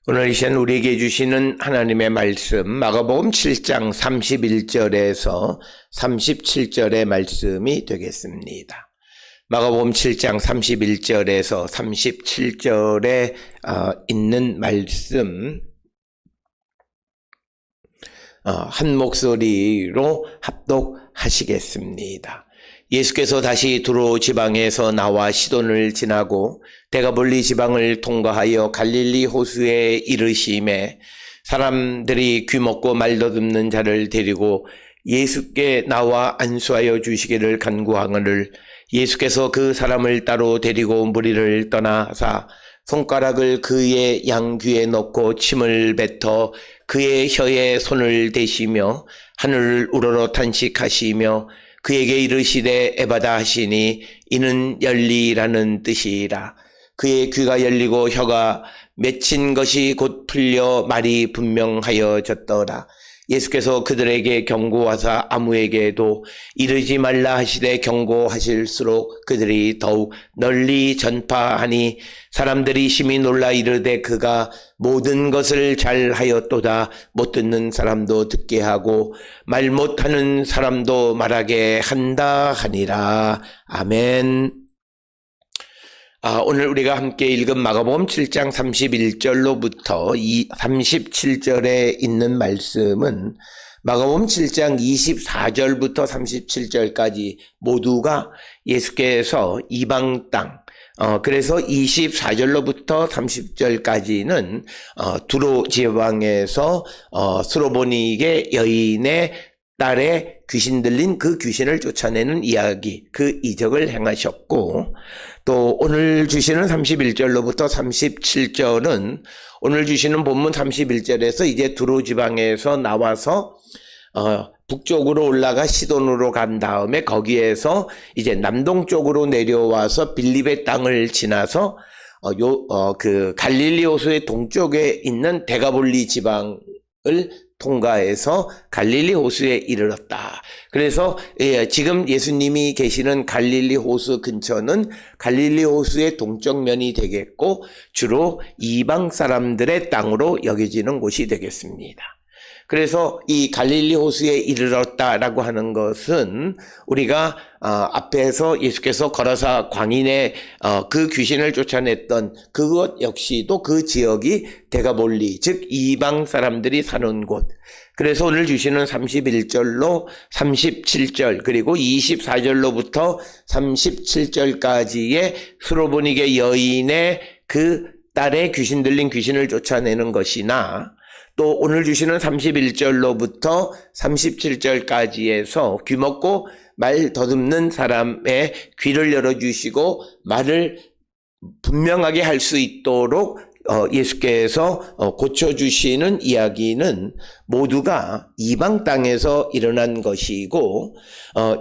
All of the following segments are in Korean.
오늘 이 시간 우리에게 주시는 하나님의 말씀 마가복음 7장 31절에서 37절의 말씀이 되겠습니다. 마가복음 7장 31절에서 37절에 있는 말씀 한 목소리로 합독하시겠습니다. 예수께서 다시 두로 지방에서 나와 시돈을 지나고 데가볼리 지방을 통과하여 갈릴리 호수에 이르시매 사람들이 귀먹고 말 더듬는 자를 데리고 예수께 나와 안수하여 주시기를 간구하거늘 예수께서 그 사람을 따로 데리고 무리를 떠나사 손가락을 그의 양귀에 넣고 침을 뱉어 그의 혀에 손을 대시며 하늘을 우러러 탄식하시며 그에게 이르시되 에바다 하시니 이는 열리라는 뜻이라. 그의 귀가 열리고 혀가 맺힌 것이 곧 풀려 말이 분명하여졌더라. 예수께서 그들에게 경고하사 아무에게도 이르지 말라 하시되 경고하실수록 그들이 더욱 널리 전파하니 사람들이 심히 놀라 이르되 그가 모든 것을 잘하였도다. 못 듣는 사람도 듣게 하고 말 못하는 사람도 말하게 한다 하니라. 아멘. 오늘 우리가 함께 읽은 마가복음 7장 31절로부터 37절에 있는 말씀은 마가복음 7장 24절부터 37절까지 모두가 예수께서 이방 땅, 그래서 24절로부터 30절까지는 두로 지방에서 스로보니게 여인의 딸에 귀신 들린 그 귀신을 쫓아내는 이야기, 그 이적을 행하셨고, 또 오늘 주시는 31절로부터 37절은 오늘 주시는 본문 31절에서 이제 두로 지방에서 나와서 북쪽으로 올라가 시돈으로 간 다음에 거기에서 이제 남동쪽으로 내려와서 빌립의 땅을 지나서 그 갈릴리 호수의 동쪽에 있는 데가볼리 지방을 통과해서 갈릴리 호수에 이르렀다. 그래서 지금 예수님이 계시는 갈릴리 호수 근처는 갈릴리 호수의 동쪽 면이 되겠고 주로 이방 사람들의 땅으로 여겨지는 곳이 되겠습니다. 그래서 이 갈릴리 호수에 이르렀다라고 하는 것은 우리가 앞에서 예수께서 걸어서 광인의 그 귀신을 쫓아냈던 그것 역시도 그 지역이 데가볼리, 즉 이방 사람들이 사는 곳. 그래서 오늘 주시는 31절로 37절 그리고 24절로부터 37절까지의 스로보니게 여인의 그 딸의 귀신 들린 귀신을 쫓아내는 것이나 또 오늘 주시는 31절로부터 37절까지에서 귀먹고 말 더듬는 사람의 귀를 열어주시고 말을 분명하게 할 수 있도록 예수께서 고쳐주시는 이야기는 모두가 이방 땅에서 일어난 것이고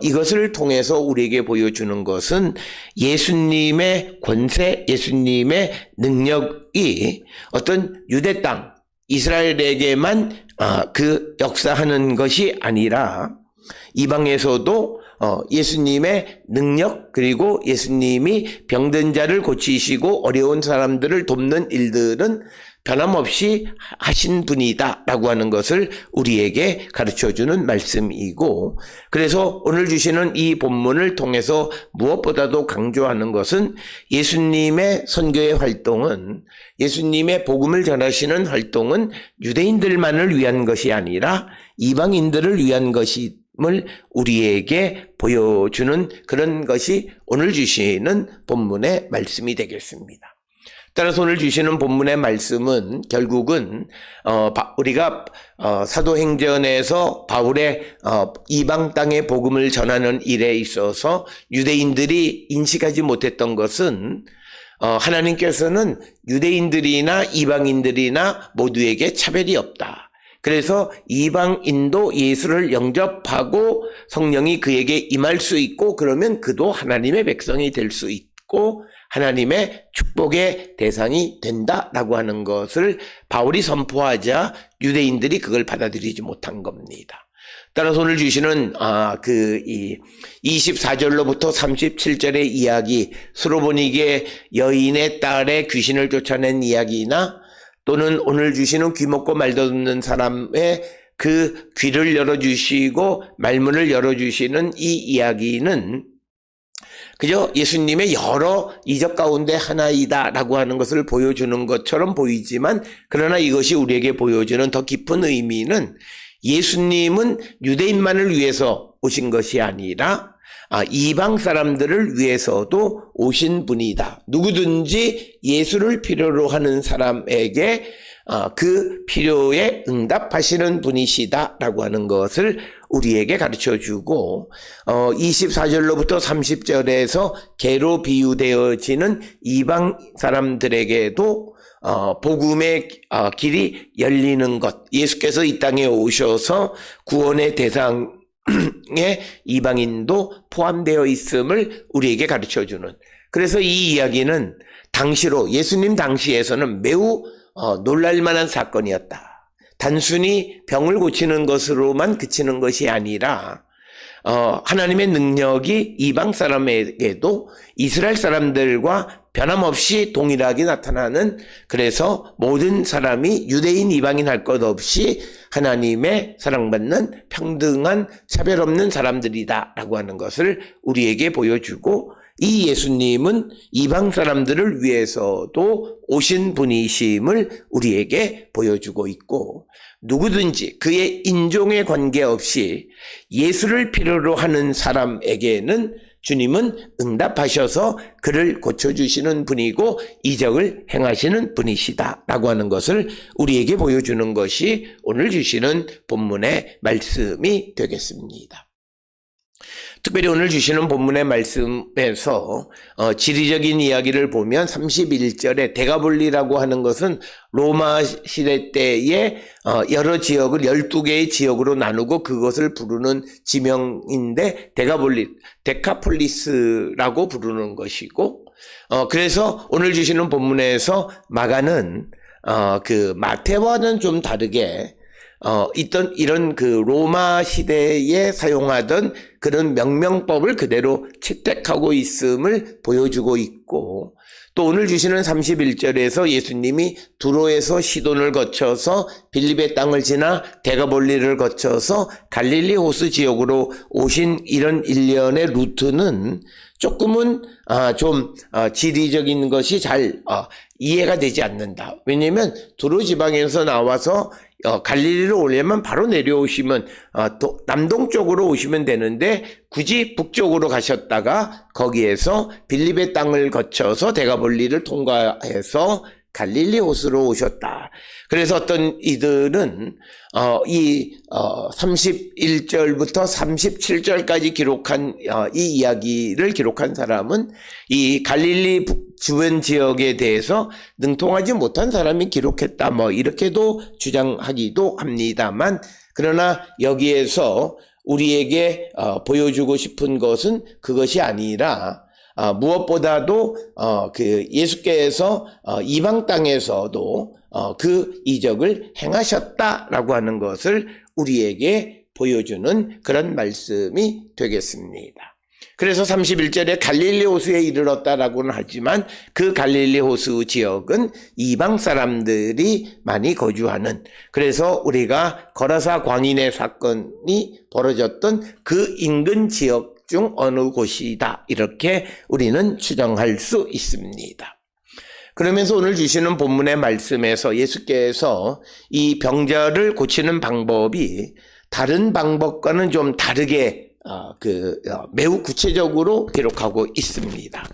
이것을 통해서 우리에게 보여주는 것은 예수님의 권세, 예수님의 능력이 어떤 유대 땅, 이스라엘에게만 그 역사하는 것이 아니라 이방에서도 예수님의 능력 그리고 예수님이 병든 자를 고치시고 어려운 사람들을 돕는 일들은 변함없이 하신 분이다 라고 하는 것을 우리에게 가르쳐주는 말씀이고, 그래서 오늘 주시는 이 본문을 통해서 무엇보다도 강조하는 것은 예수님의 선교의 활동은, 예수님의 복음을 전하시는 활동은 유대인들만을 위한 것이 아니라 이방인들을 위한 것임을 우리에게 보여주는 그런 것이 오늘 주시는 본문의 말씀이 되겠습니다. 따라서 오늘 주시는 본문의 말씀은 결국은 우리가 사도행전에서 바울의 이방 땅의 복음을 전하는 일에 있어서 유대인들이 인식하지 못했던 것은 하나님께서는 유대인들이나 이방인들이나 모두에게 차별이 없다. 그래서 이방인도 예수를 영접하고 성령이 그에게 임할 수 있고 그러면 그도 하나님의 백성이 될 수 있고 하나님의 축복의 대상이 된다라고 하는 것을 바울이 선포하자 유대인들이 그걸 받아들이지 못한 겁니다. 따라서 오늘 주시는 24절로부터 37절의 이야기, 스로보니게 여인의 딸의 귀신을 쫓아낸 이야기나 또는 오늘 주시는 귀 먹고 말 듣는 사람의 그 귀를 열어주시고 말문을 열어주시는 이 이야기는 그저 예수님의 여러 이적 가운데 하나이다라고 하는 것을 보여주는 것처럼 보이지만, 그러나 이것이 우리에게 보여주는 더 깊은 의미는 예수님은 유대인만을 위해서 오신 것이 아니라 이방 사람들을 위해서도 오신 분이다. 누구든지 예수를 필요로 하는 사람에게 그 필요에 응답하시는 분이시다라고 하는 것을 우리에게 가르쳐주고, 24절로부터 30절에서 개로 비유되어지는 이방 사람들에게도 복음의 길이 열리는 것, 예수께서 이 땅에 오셔서 구원의 대상에 이방인도 포함되어 있음을 우리에게 가르쳐주는, 그래서 이 이야기는 당시로 예수님 당시에서는 매우 놀랄만한 사건이었다. 단순히 병을 고치는 것으로만 그치는 것이 아니라 하나님의 능력이 이방 사람에게도 이스라엘 사람들과 변함없이 동일하게 나타나는, 그래서 모든 사람이 유대인 이방인 할 것 없이 하나님의 사랑받는 평등한 차별 없는 사람들이다 라고 하는 것을 우리에게 보여주고, 이 예수님은 이방 사람들을 위해서도 오신 분이심을 우리에게 보여주고 있고, 누구든지 그의 인종에 관계없이 예수를 필요로 하는 사람에게는 주님은 응답하셔서 그를 고쳐주시는 분이고 이적을 행하시는 분이시다라고 하는 것을 우리에게 보여주는 것이 오늘 주시는 본문의 말씀이 되겠습니다. 특별히 오늘 주시는 본문의 말씀에서 지리적인 이야기를 보면 31절에 데가볼리라고 하는 것은 로마 시대 때에 여러 지역을 12개의 지역으로 나누고 그것을 부르는 지명인데, 데가볼리, 데카폴리스라고 부르는 것이고, 그래서 오늘 주시는 본문에서 마가는 그 마태와는 좀 다르게 있던 이런 그 로마 시대에 사용하던 그런 명명법을 그대로 채택하고 있음을 보여주고 있고, 또 오늘 주시는 31절에서 예수님이 두로에서 시돈을 거쳐서 빌립의 땅을 지나 데가볼리를 거쳐서 갈릴리 호수 지역으로 오신 이런 일련의 루트는 조금은 좀 지리적인 것이 잘 이해가 되지 않는다. 왜냐하면 두로 지방에서 나와서 갈릴리로 오려면 바로 내려오시면 남동쪽으로 오시면 되는데, 굳이 북쪽으로 가셨다가 거기에서 빌립의 땅을 거쳐서 데가볼리를 통과해서 갈릴리 호수로 오셨다. 그래서 어떤 이들은 이 31절부터 37절까지 기록한 이 이야기를 기록한 사람은 이 갈릴리 주변 지역에 대해서 능통하지 못한 사람이 기록했다, 뭐 이렇게도 주장하기도 합니다만, 그러나 여기에서 우리에게 보여주고 싶은 것은 그것이 아니라 무엇보다도 그 예수께서 이방 땅에서도 그 이적을 행하셨다라고 하는 것을 우리에게 보여주는 그런 말씀이 되겠습니다. 그래서 31절에 갈릴리 호수에 이르렀다라고는 하지만 그 갈릴리 호수 지역은 이방 사람들이 많이 거주하는, 그래서 우리가 거라사 광인의 사건이 벌어졌던 그 인근 지역 중 어느 곳이다, 이렇게 우리는 추정할 수 있습니다. 그러면서 오늘 주시는 본문의 말씀에서 예수께서 이 병자를 고치는 방법이 다른 방법과는 좀 다르게 매우 구체적으로 기록하고 있습니다.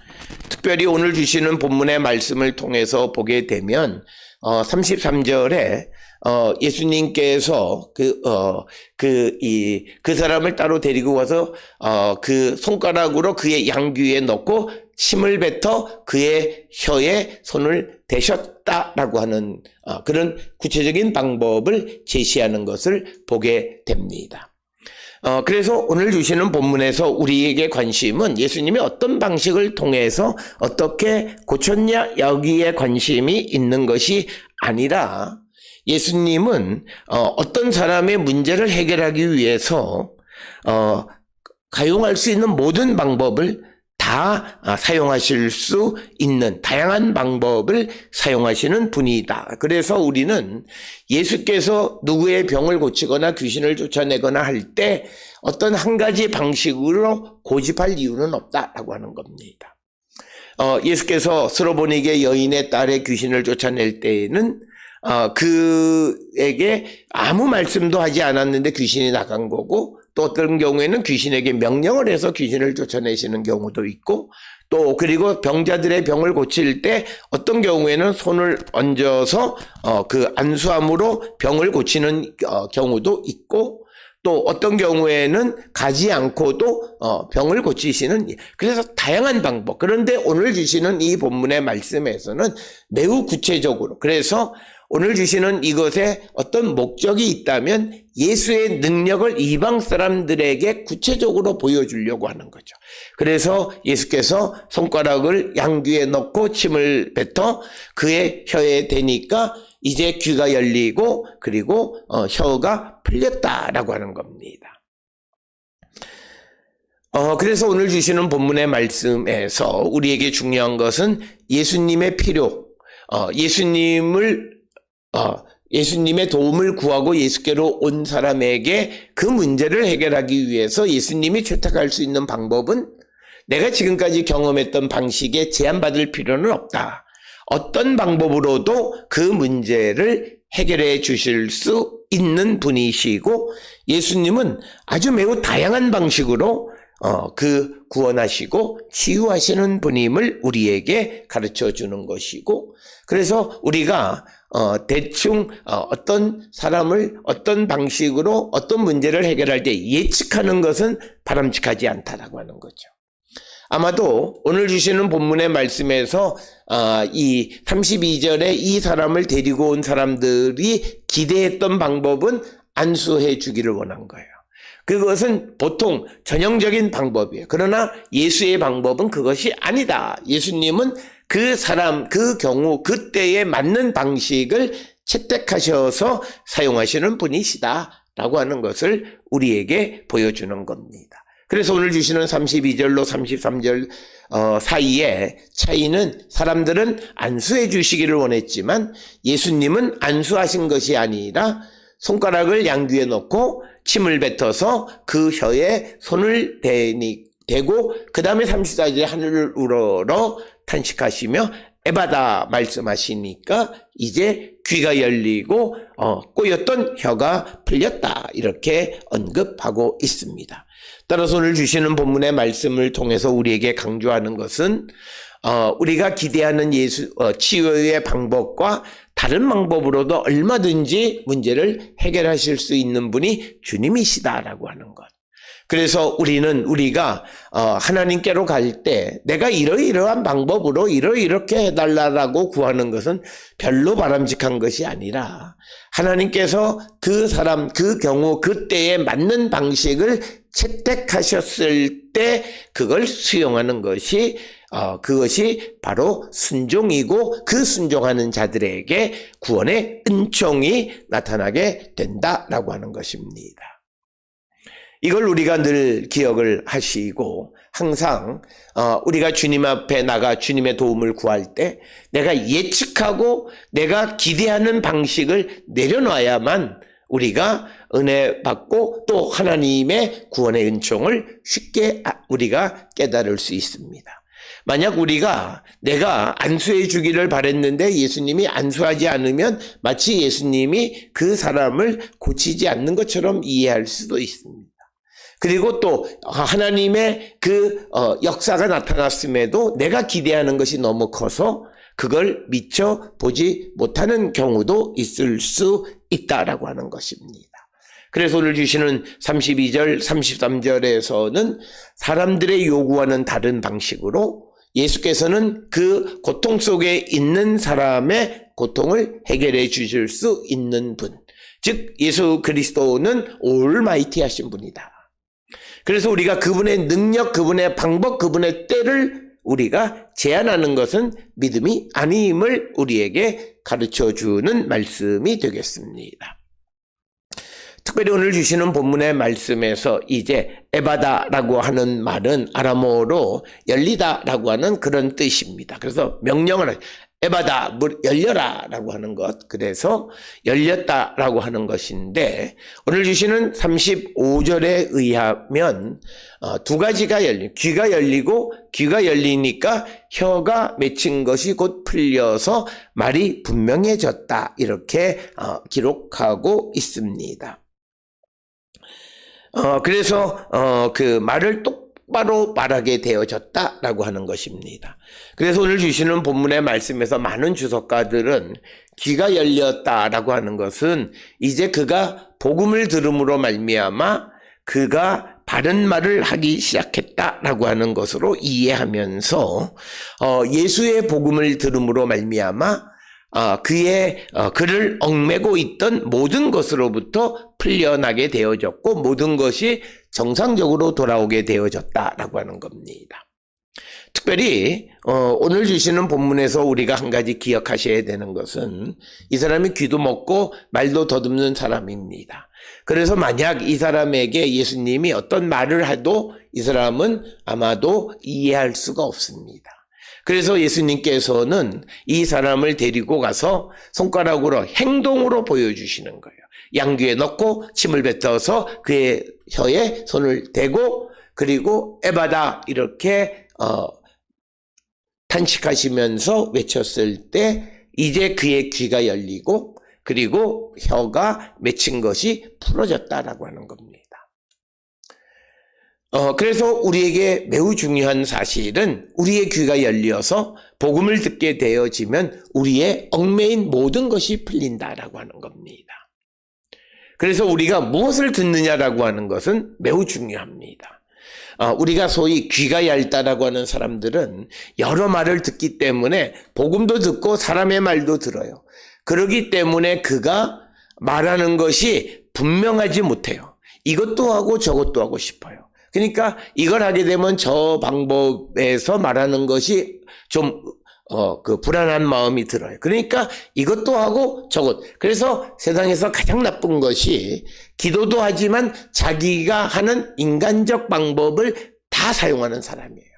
특별히 오늘 주시는 본문의 말씀을 통해서 보게 되면 33절에 예수님께서 그 사람을 따로 데리고 와서 그 손가락으로 그의 양귀에 넣고 침을 뱉어 그의 혀에 손을 대셨다라고 하는 그런 구체적인 방법을 제시하는 것을 보게 됩니다. 그래서 오늘 주시는 본문에서 우리에게 관심은 예수님이 어떤 방식을 통해서 어떻게 고쳤냐, 여기에 관심이 있는 것이 아니라, 예수님은 어떤 사람의 문제를 해결하기 위해서 가용할 수 있는 모든 방법을 다 사용하실 수 있는 다양한 방법을 사용하시는 분이다. 그래서 우리는 예수께서 누구의 병을 고치거나 귀신을 쫓아내거나 할 때 어떤 한 가지 방식으로 고집할 이유는 없다라고 하는 겁니다. 예수께서 스로보니게 여인의 딸의 귀신을 쫓아낼 때에는 그에게 아무 말씀도 하지 않았는데 귀신이 나간 거고, 또 어떤 경우에는 귀신에게 명령을 해서 귀신을 쫓아내시는 경우도 있고, 또 그리고 병자들의 병을 고칠 때 어떤 경우에는 손을 얹어서 그 안수함으로 병을 고치는 경우도 있고, 또 어떤 경우에는 가지 않고도 병을 고치시는, 그래서 다양한 방법. 그런데 오늘 주시는 이 본문의 말씀에서는 매우 구체적으로, 그래서 오늘 주시는 이것에 어떤 목적이 있다면 예수의 능력을 이방 사람들에게 구체적으로 보여주려고 하는 거죠. 그래서 예수께서 손가락을 양귀에 넣고 침을 뱉어 그의 혀에 대니까 이제 귀가 열리고 그리고 혀가 풀렸다라고 하는 겁니다. 그래서 오늘 주시는 본문의 말씀에서 우리에게 중요한 것은 예수님의 필요, 예수님의 도움을 구하고 예수께로 온 사람에게 그 문제를 해결하기 위해서 예수님이 채택할 수 있는 방법은 내가 지금까지 경험했던 방식에 제한받을 필요는 없다. 어떤 방법으로도 그 문제를 해결해 주실 수 있는 분이시고, 예수님은 아주 매우 다양한 방식으로 그 구원하시고 치유하시는 분임을 우리에게 가르쳐 주는 것이고, 그래서 우리가 대충 어떤 사람을 어떤 방식으로 어떤 문제를 해결할 때 예측하는 것은 바람직하지 않다라고 하는 거죠. 아마도 오늘 주시는 본문의 말씀에서 이 32절에 이 사람을 데리고 온 사람들이 기대했던 방법은 안수해 주기를 원한 거예요. 그것은 보통 전형적인 방법이에요. 그러나 예수의 방법은 그것이 아니다. 예수님은 그 사람, 그 경우, 그때에 맞는 방식을 채택하셔서 사용하시는 분이시다라고 하는 것을 우리에게 보여주는 겁니다. 그래서 오늘 주시는 32절로 33절 사이에 차이는, 사람들은 안수해 주시기를 원했지만 예수님은 안수하신 것이 아니라 손가락을 양귀에 넣고 침을 뱉어서 그 혀에 손을 대고 그 다음에 34절에 하늘을 우러러 탄식하시며 에바다 말씀하시니까 이제 귀가 열리고 꼬였던 혀가 풀렸다, 이렇게 언급하고 있습니다. 따라서 오늘 주시는 본문의 말씀을 통해서 우리에게 강조하는 것은 우리가 기대하는 치유의 방법과 다른 방법으로도 얼마든지 문제를 해결하실 수 있는 분이 주님이시다라고 하는 것. 그래서 우리가 하나님께로 갈 때 내가 이러이러한 방법으로 이렇게 해달라고 구하는 것은 별로 바람직한 것이 아니라 하나님께서 그 사람, 그 경우, 그때에 맞는 방식을 채택하셨을 때 그걸 수용하는 것이 그것이 바로 순종이고, 그 순종하는 자들에게 구원의 은총이 나타나게 된다라고 하는 것입니다. 이걸 우리가 늘 기억을 하시고, 항상 우리가 주님 앞에 나가 주님의 도움을 구할 때 내가 예측하고 내가 기대하는 방식을 내려놔야만 우리가 은혜 받고 또 하나님의 구원의 은총을 쉽게 우리가 깨달을 수 있습니다. 만약 우리가 내가 안수해 주기를 바랬는데 예수님이 안수하지 않으면 마치 예수님이 그 사람을 고치지 않는 것처럼 이해할 수도 있습니다. 그리고 또 하나님의 그 역사가 나타났음에도 내가 기대하는 것이 너무 커서 그걸 미처 보지 못하는 경우도 있을 수 있다라고 하는 것입니다. 그래서 오늘 주시는 32절, 33절에서는 사람들의 요구와는 다른 방식으로 예수께서는 그 고통 속에 있는 사람의 고통을 해결해 주실 수 있는 분, 즉 예수 그리스도는 올마이티하신 분이다. 그래서 우리가 그분의 능력, 그분의 방법, 그분의 때를 우리가 제한하는 것은 믿음이 아님을 우리에게 가르쳐주는 말씀이 되겠습니다. 특별히 오늘 주시는 본문의 말씀에서 이제 에바다라고 하는 말은 아람어로 열리다라고 하는 그런 뜻입니다. 그래서 명령을 에바다, 열려라 라고 하는 것. 그래서 열렸다라고 하는 것인데 오늘 주시는 35절에 의하면 두 가지가 귀가 열리고 귀가 열리니까 혀가 맺힌 것이 곧 풀려서 말이 분명해졌다. 이렇게 기록하고 있습니다. 그래서 그 말을 똑바로 말하게 되어졌다라고 하는 것입니다. 그래서 오늘 주시는 본문의 말씀에서 많은 주석가들은 귀가 열렸다라고 하는 것은 이제 그가 복음을 들음으로 말미암아 그가 바른 말을 하기 시작했다라고 하는 것으로 이해하면서 예수의 복음을 들음으로 말미암아 그를 얽매고 있던 모든 것으로부터 풀려나게 되어졌고 모든 것이 정상적으로 돌아오게 되어졌다라고 하는 겁니다. 특별히 오늘 주시는 본문에서 우리가 한 가지 기억하셔야 되는 것은 이 사람이 귀도 먹고 말도 더듬는 사람입니다. 그래서 만약 이 사람에게 예수님이 어떤 말을 해도 이 사람은 아마도 이해할 수가 없습니다. 그래서 예수님께서는 이 사람을 데리고 가서 손가락으로 행동으로 보여주시는 거예요. 양귀에 넣고 침을 뱉어서 그의 혀에 손을 대고 그리고 에바다 이렇게 탄식하시면서 외쳤을 때 이제 그의 귀가 열리고 그리고 혀가 맺힌 것이 풀어졌다라고 하는 겁니다. 그래서 우리에게 매우 중요한 사실은 우리의 귀가 열려서 복음을 듣게 되어지면 우리의 얽매인 모든 것이 풀린다라고 하는 겁니다. 그래서 우리가 무엇을 듣느냐라고 하는 것은 매우 중요합니다. 우리가 소위 귀가 얇다라고 하는 사람들은 여러 말을 듣기 때문에 복음도 듣고 사람의 말도 들어요. 그러기 때문에 그가 말하는 것이 분명하지 못해요. 이것도 하고 저것도 하고 싶어요. 그러니까 이걸 하게 되면 저 방법에서 말하는 것이 좀 불안한 마음이 들어요. 그러니까 이것도 하고 저것. 그래서 세상에서 가장 나쁜 것이 기도도 하지만 자기가 하는 인간적 방법을 다 사용하는 사람이에요.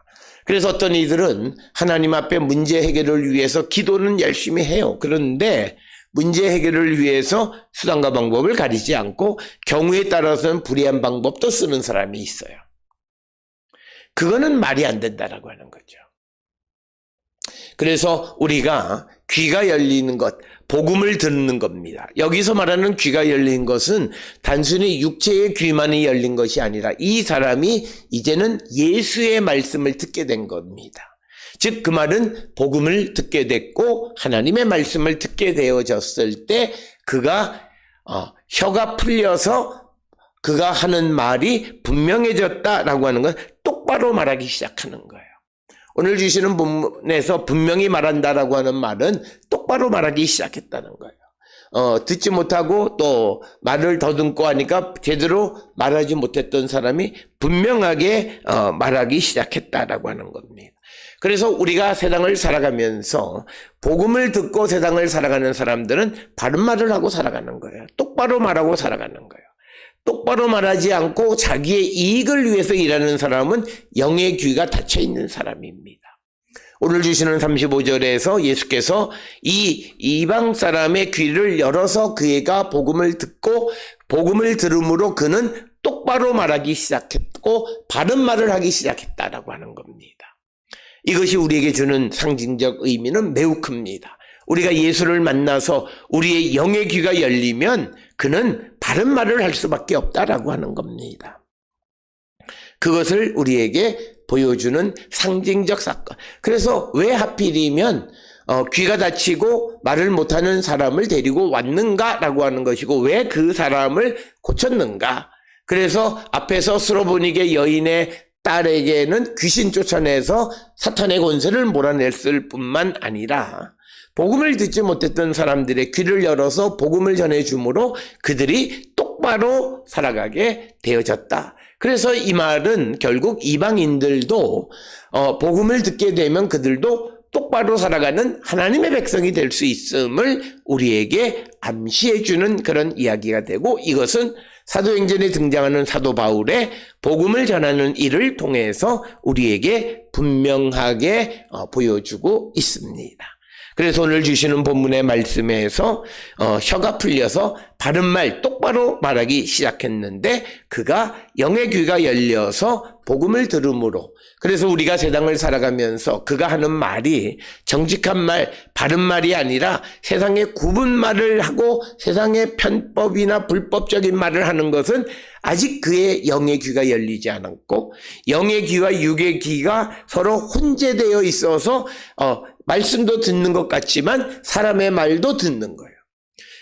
그래서 어떤 이들은 하나님 앞에 문제 해결을 위해서 기도는 열심히 해요. 그런데 문제 해결을 위해서 수단과 방법을 가리지 않고 경우에 따라서는 불의한 방법도 쓰는 사람이 있어요. 그거는 말이 안 된다라고 하는 거죠. 그래서 우리가 귀가 열리는 것, 복음을 듣는 겁니다. 여기서 말하는 귀가 열린 것은 단순히 육체의 귀만이 열린 것이 아니라 이 사람이 이제는 예수의 말씀을 듣게 된 겁니다. 즉 그 말은 복음을 듣게 됐고 하나님의 말씀을 듣게 되어졌을 때 그가 혀가 풀려서 그가 하는 말이 분명해졌다라고 하는 건 똑바로 말하기 시작하는 거예요. 오늘 주시는 본문에서 분명히 말한다라고 하는 말은 똑바로 말하기 시작했다는 거예요. 듣지 못하고 또 말을 더듬고 하니까 제대로 말하지 못했던 사람이 분명하게 말하기 시작했다라고 하는 겁니다. 그래서 우리가 세상을 살아가면서 복음을 듣고 세상을 살아가는 사람들은 바른 말을 하고 살아가는 거예요. 똑바로 말하고 살아가는 거예요. 똑바로 말하지 않고 자기의 이익을 위해서 일하는 사람은 영의 귀가 닫혀 있는 사람입니다. 오늘 주시는 35절에서 예수께서 이 이방 사람의 귀를 열어서 그가 복음을 듣고 복음을 들음으로 그는 똑바로 말하기 시작했고 바른 말을 하기 시작했다라고 하는 겁니다. 이것이 우리에게 주는 상징적 의미는 매우 큽니다. 우리가 예수를 만나서 우리의 영의 귀가 열리면 그는 바른 말을 할 수밖에 없다라고 하는 겁니다. 그것을 우리에게 보여주는 상징적 사건. 그래서 왜 하필이면 귀가 닫히고 말을 못하는 사람을 데리고 왔는가라고 하는 것이고 왜 그 사람을 고쳤는가. 그래서 앞에서 스로보니게 여인의 딸에게는 귀신 쫓아내서 사탄의 권세를 몰아냈을 뿐만 아니라 복음을 듣지 못했던 사람들의 귀를 열어서 복음을 전해주므로 그들이 똑바로 살아가게 되어졌다. 그래서 이 말은 결국 이방인들도 복음을 듣게 되면 그들도 똑바로 살아가는 하나님의 백성이 될 수 있음을 우리에게 암시해주는 그런 이야기가 되고 이것은 사도행전에 등장하는 사도 바울의 복음을 전하는 일을 통해서 우리에게 분명하게 보여주고 있습니다. 그래서 오늘 주시는 본문의 말씀에서 혀가 풀려서 바른 말 똑바로 말하기 시작했는데 그가 영의 귀가 열려서 복음을 들음으로, 그래서 우리가 세상을 살아가면서 그가 하는 말이 정직한 말, 바른 말이 아니라 세상의 굽은 말을 하고 세상의 편법이나 불법적인 말을 하는 것은 아직 그의 영의 귀가 열리지 않았고, 영의 귀와 육의 귀가 서로 혼재되어 있어서 말씀도 듣는 것 같지만 사람의 말도 듣는 거예요.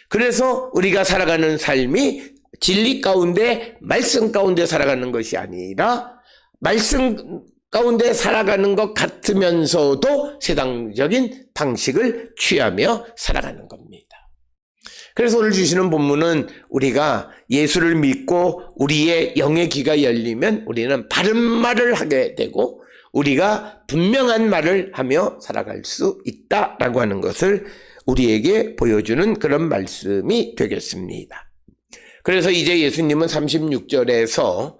그래서 우리가 살아가는 삶이 진리 가운데, 말씀 가운데 살아가는 것이 아니라 말씀 가운데 살아가는 것 같으면서도 세상적인 방식을 취하며 살아가는 겁니다. 그래서 오늘 주시는 본문은 우리가 예수를 믿고 우리의 영의 귀가 열리면 우리는 바른 말을 하게 되고 우리가 분명한 말을 하며 살아갈 수 있다라고 하는 것을 우리에게 보여주는 그런 말씀이 되겠습니다. 그래서 이제 예수님은 36절에서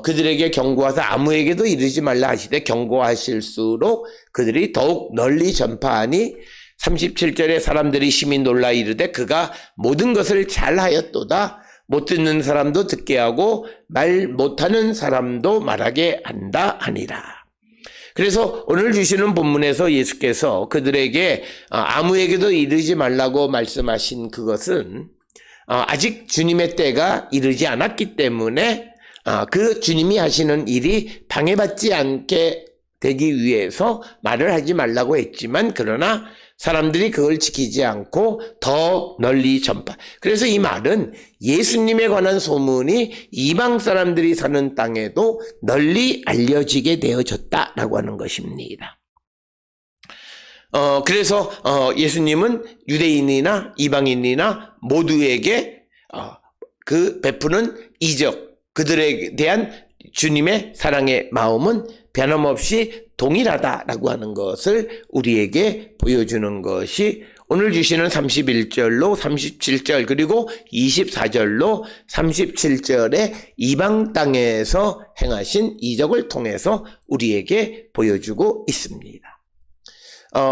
그들에게 경고하사 아무에게도 이르지 말라 하시되 경고하실수록 그들이 더욱 널리 전파하니 37절에 사람들이 심히 놀라 이르되 그가 모든 것을 잘하였도다. 못 듣는 사람도 듣게 하고 말 못하는 사람도 말하게 한다 하니라. 그래서 오늘 주시는 본문에서 예수께서 그들에게 아무에게도 이르지 말라고 말씀하신 그것은 아직 주님의 때가 이르지 않았기 때문에 그 주님이 하시는 일이 방해받지 않게 되기 위해서 말을 하지 말라고 했지만, 그러나 사람들이 그걸 지키지 않고 더 널리 전파. 그래서 이 말은 예수님에 관한 소문이 이방 사람들이 사는 땅에도 널리 알려지게 되어졌다라고 하는 것입니다. 그래서 예수님은 유대인이나 이방인이나 모두에게 그 베푸는 이적, 그들에 대한 주님의 사랑의 마음은 변함없이 동일하다라고 하는 것을 우리에게 보여주는 것이 오늘 주시는 31절로 37절 그리고 24절로 37절의 이방 땅에서 행하신 이적을 통해서 우리에게 보여주고 있습니다.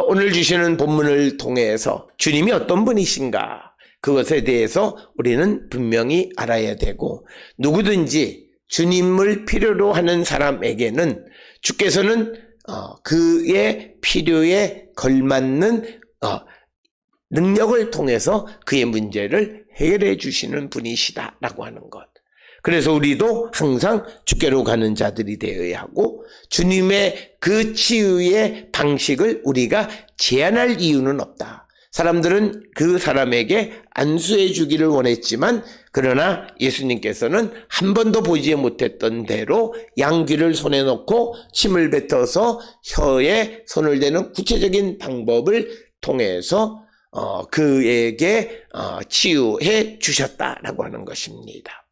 오늘 주시는 본문을 통해서 주님이 어떤 분이신가, 그것에 대해서 우리는 분명히 알아야 되고, 누구든지 주님을 필요로 하는 사람에게는 주께서는 그의 필요에 걸맞는 능력을 통해서 그의 문제를 해결해 주시는 분이시다라고 하는 것. 그래서 우리도 항상 주께로 가는 자들이 되어야 하고, 주님의 그 치유의 방식을 우리가 제한할 이유는 없다. 사람들은 그 사람에게 안수해 주기를 원했지만, 그러나 예수님께서는 한 번도 보지 못했던 대로 양귀를 손에 넣고 침을 뱉어서 혀에 손을 대는 구체적인 방법을 통해서 그에게 치유해 주셨다라고 하는 것입니다.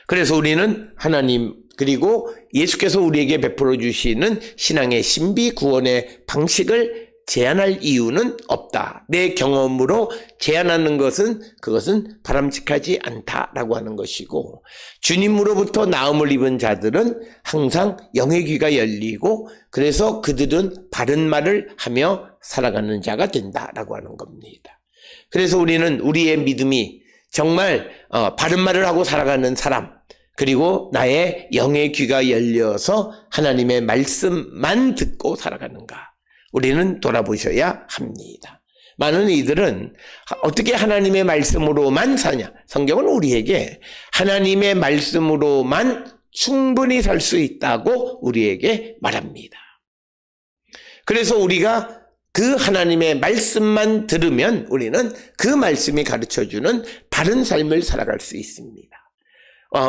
그래서 우리는 하나님 그리고 예수께서 우리에게 베풀어 주시는 신앙의 신비 구원의 방식을 제한할 이유는 없다. 내 경험으로 제한하는 것은 그것은 바람직하지 않다라고 하는 것이고, 주님으로부터 나음을 입은 자들은 항상 영의 귀가 열리고 그래서 그들은 바른 말을 하며 살아가는 자가 된다라고 하는 겁니다. 그래서 우리는 우리의 믿음이 정말 바른 말을 하고 살아가는 사람, 그리고 나의 영의 귀가 열려서 하나님의 말씀만 듣고 살아가는가, 우리는 돌아보셔야 합니다. 많은 이들은 어떻게 하나님의 말씀으로만 사냐? 성경은 우리에게 하나님의 말씀으로만 충분히 살 수 있다고 우리에게 말합니다. 그래서 우리가 그 하나님의 말씀만 들으면 우리는 그 말씀이 가르쳐주는 바른 삶을 살아갈 수 있습니다.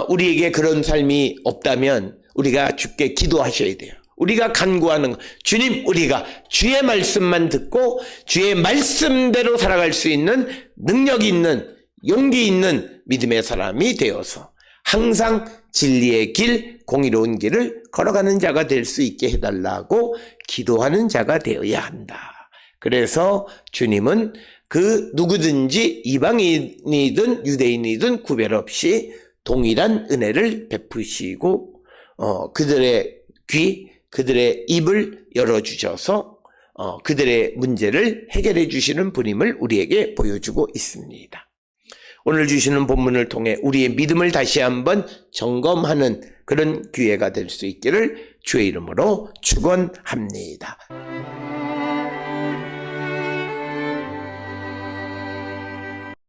우리에게 그런 삶이 없다면 우리가 주께 기도하셔야 돼요. 우리가 간구하는 것, 주님, 우리가 주의 말씀만 듣고 주의 말씀대로 살아갈 수 있는 능력 있는, 용기 있는 믿음의 사람이 되어서 항상 진리의 길, 공의로운 길을 걸어가는 자가 될 수 있게 해달라고 기도하는 자가 되어야 한다. 그래서 주님은 그 누구든지 이방인이든 유대인이든 구별 없이 동일한 은혜를 베푸시고 그들의 귀, 그들의 입을 열어주셔서 그들의 문제를 해결해 주시는 분임을 우리에게 보여주고 있습니다. 오늘 주시는 본문을 통해 우리의 믿음을 다시 한번 점검하는 그런 기회가 될 수 있기를 주의 이름으로 축원합니다.